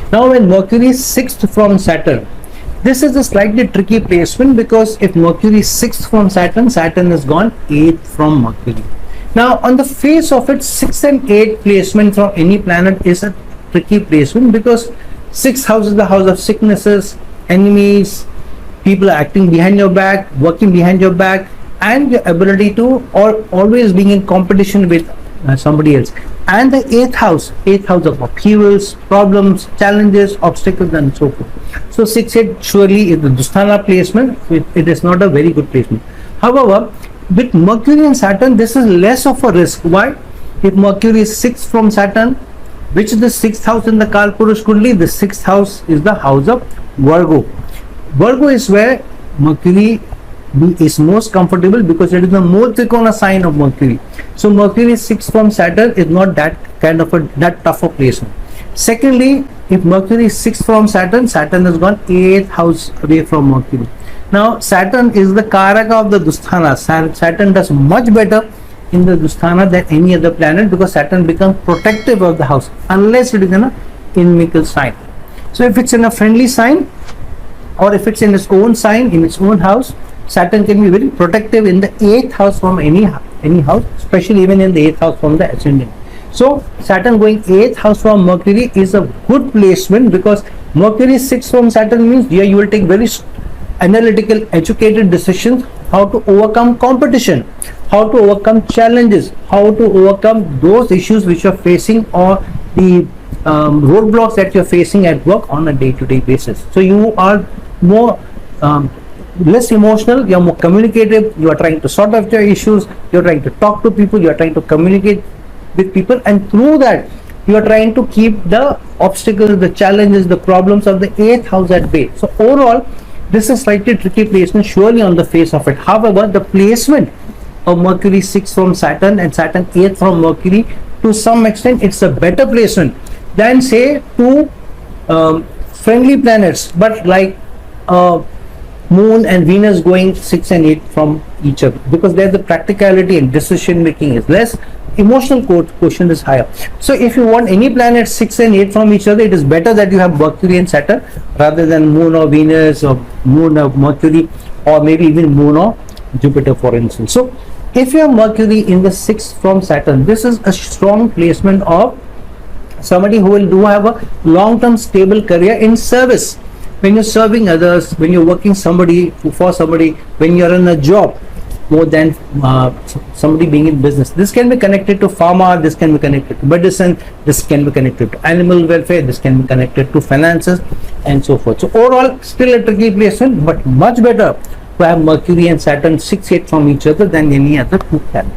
Now when Mercury is 6th from Saturn, this is a slightly tricky placement, because if Mercury is 6th from Saturn, Saturn has gone 8th from Mercury. Now on the face of it, 6 and 8 placement from any planet is a tricky placement, because 6th house is the house of sicknesses, enemies, people are acting behind your back, working behind your back, and your ability to always being in competition with somebody else. And the 8th house of upheavals, problems, challenges, obstacles, and so forth. So 6-8 surely is the Dusthana placement. It is not a very good placement. However, with Mercury and Saturn, this is less of a risk. Why? If Mercury is 6th from Saturn, which is the 6th house in the Kalpurush Kundli, the 6th house is the house of Virgo. Virgo is where Mercury is most comfortable, because it is the more Trikona sign of Mercury. So Mercury is 6th from Saturn is not that kind of that tough a placement. Secondly, if Mercury is 6th from Saturn, Saturn has gone 8th house away from Mercury. Now Saturn is the Karaka of the Dusthana. Saturn does much better in the Dusthana than any other planet, because Saturn becomes protective of the house, unless it is in a inimical sign. So if it's in a friendly sign, or if it's in its own sign, in its own house, Saturn can be very protective in the 8th house from any house, especially even in the 8th house from the ascendant. So Saturn going 8th house from Mercury is a good placement, because Mercury 6th from Saturn means here you will take very analytical, educated decisions, how to overcome competition, how to overcome challenges, how to overcome those issues which you are facing, or the roadblocks that you are facing at work on a day-to-day basis. So you are more less emotional, you are more communicative, you are trying to sort out your issues, you are trying to talk to people, you are trying to communicate with people, and through that you are trying to keep the obstacles, the challenges, the problems of the 8th house at bay. So overall, this is slightly tricky placement surely on the face of it. However, the placement of Mercury 6th from Saturn and Saturn 8th from Mercury, to some extent it's a better placement than say two friendly planets, but like Moon and Venus going 6 and 8 from each other, because there the practicality and decision making is less, emotional quotient is higher. So if you want any planet 6 and 8 from each other, it is better that you have Mercury and Saturn rather than Moon or Venus, or Moon or Mercury, or maybe even Moon or Jupiter, for instance. So if you have Mercury in the 6th from Saturn, this is a strong placement of somebody who will have a long-term stable career in service. When you're serving others, when you're working for somebody, when you're in a job, more than somebody being in business. This can be connected to pharma, this can be connected to medicine, this can be connected to animal welfare, this can be connected to finances, and so forth. So overall, still a tricky placement, but much better to have Mercury and Saturn 6-8 from each other than any other two planets.